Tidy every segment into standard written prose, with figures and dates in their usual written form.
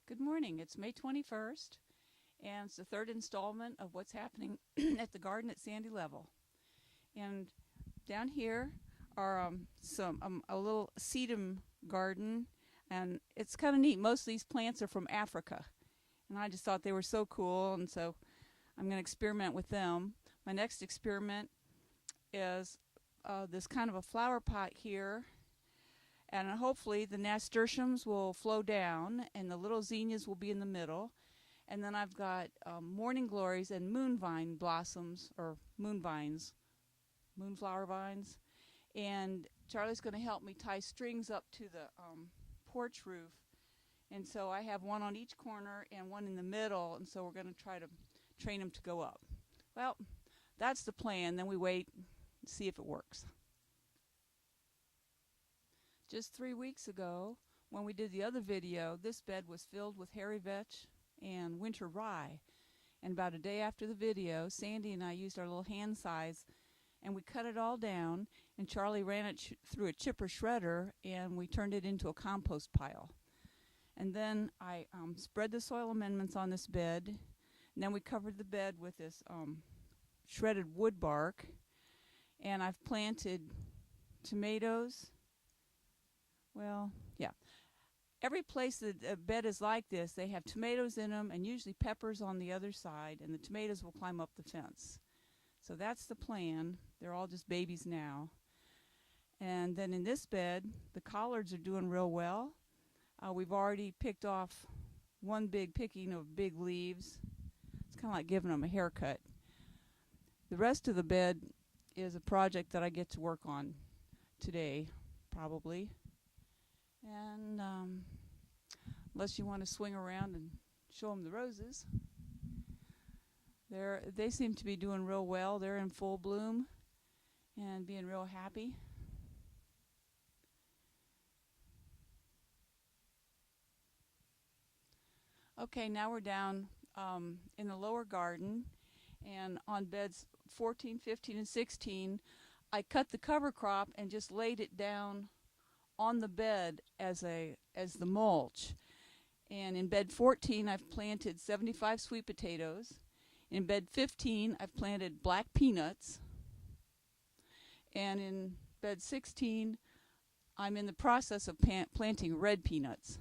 Good morning. It's May 21st, and it's the third installment of what's happening at the garden at Sandy Level. And down here are a little sedum garden, and it's kind of neat. Most of these plants are from Africa, and I just thought they were so cool, and so I'm going to experiment with them. My next experiment is this kind of a flower pot here, and hopefully the nasturtiums will flow down and the little zinnias will be in the middle. And then I've got morning glories and moonvine blossoms, or moonvines, moonflower vines. And Charlie's going to help me tie strings up to the porch roof. And so I have one on each corner and one in the middle, and so we're going to try to train them to go up. Well, that's the plan. Then we wait and see if it works. Just 3 weeks ago, when we did the other video, this bed was filled with hairy vetch and winter rye. And about a day after the video, Sandy and I used our little hand size and we cut it all down, and Charlie ran it through a chipper shredder and we turned it into a compost pile. And then I spread the soil amendments on this bed, and then we covered the bed with this shredded wood bark, and I've planted tomatoes. Well, yeah. Every place that a bed is like this, they have tomatoes in them and usually peppers on the other side, and the tomatoes will climb up the fence. So that's the plan. They're all just babies now. And then in this bed, the collards are doing real well. We've already picked off one big picking of big leaves. It's kind of like giving them a haircut. The rest of the bed is a project that I get to work on today, probably. And unless you want to swing around and show them the roses, they seem to be doing real well. They're in full bloom and being real happy. Okay, now we're down in the lower garden, and on beds 14, 15, and 16, I cut the cover crop and just laid it down on the bed as the mulch. And in bed 14 I've planted 75 sweet potatoes. In bed 15 I've planted black peanuts. And in bed 16 I'm in the process of planting red peanuts.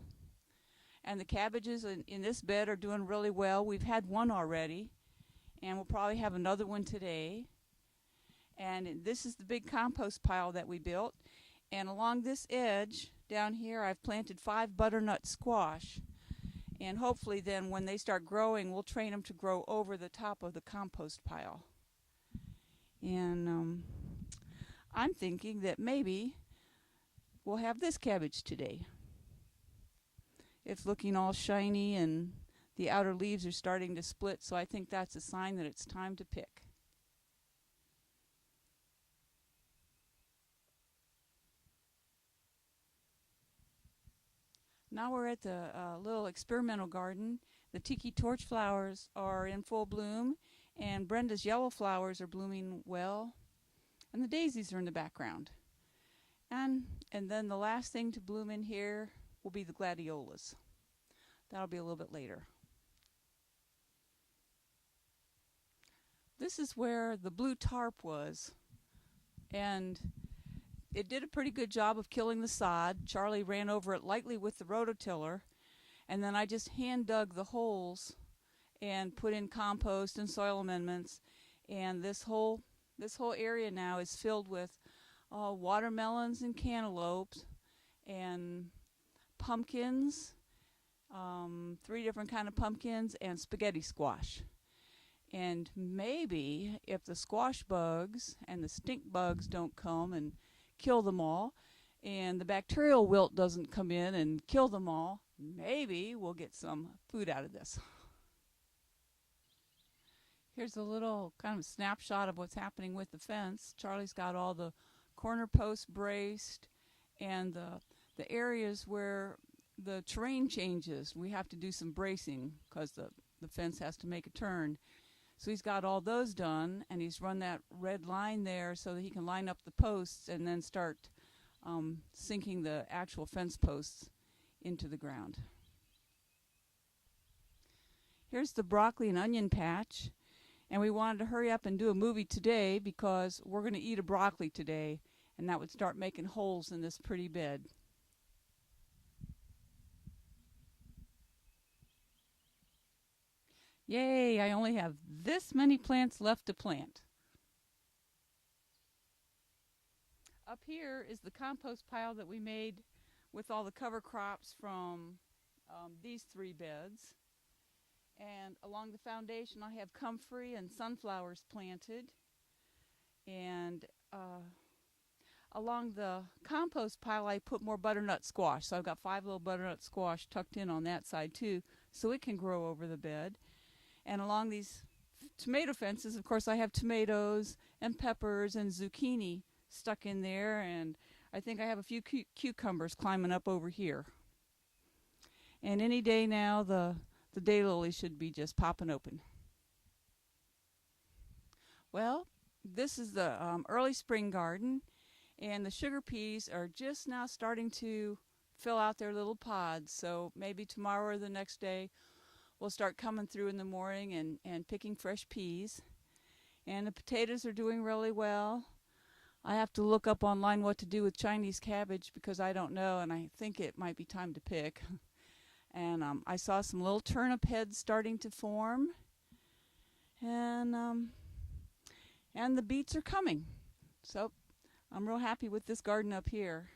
And the cabbages in this bed are doing really well. We've had one already, and we'll probably have another one today. And this is the big compost pile that we built. And along this edge down here I've planted 5 butternut squash, and hopefully then when they start growing we'll train them to grow over the top of the compost pile. And I'm thinking that maybe we'll have this cabbage today. It's looking all shiny and the outer leaves are starting to split, so I think that's a sign that it's time to pick. Now we're at the little experimental garden. The tiki torch flowers are in full bloom, and Brenda's yellow flowers are blooming well, and the daisies are in the background. And then the last thing to bloom in here will be the gladiolas. That'll be a little bit later. This is where the blue tarp was, and it did a pretty good job of killing the sod. Charlie ran over it lightly with the rototiller, and then I just hand dug the holes and put in compost and soil amendments. And this whole area now is filled with watermelons and cantaloupes and pumpkins, 3 different kind of pumpkins, and spaghetti squash. And maybe if the squash bugs and the stink bugs don't come and kill them all, and the bacterial wilt doesn't come in and kill them all, maybe we'll get some food out of this. Here's a little kind of snapshot of what's happening with the fence. Charlie's got all the corner posts braced, and the areas where the terrain changes, we have to do some bracing because the fence has to make a turn. So he's got all those done, and he's run that red line there so that he can line up the posts and then start sinking the actual fence posts into the ground. Here's the broccoli and onion patch. And we wanted to hurry up and do a movie today because we're going to eat a broccoli today. And that would start making holes in this pretty bed. Yay, I only have this many plants left to plant. Up here is the compost pile that we made with all the cover crops from these 3 beds. And along the foundation I have comfrey and sunflowers planted. And along the compost pile I put more butternut squash. So I've got 5 little butternut squash tucked in on that side too, so it can grow over the bed. And along these tomato fences, of course, I have tomatoes and peppers and zucchini stuck in there, and I think I have a few cucumbers climbing up over here. And any day now the daylilies should be just popping open. Well, this is the early spring garden, and the sugar peas are just now starting to fill out their little pods, so maybe tomorrow or the next day we'll start coming through in the morning and picking fresh peas. And the potatoes are doing really well. I have to look up online what to do with Chinese cabbage because I don't know, and I think it might be time to pick. And I saw some little turnip heads starting to form, and the beets are coming. So I'm real happy with this garden up here.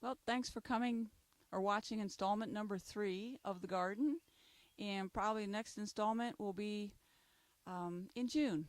Well, thanks for coming or watching installment number 3 of the garden, and probably the next installment will be in June.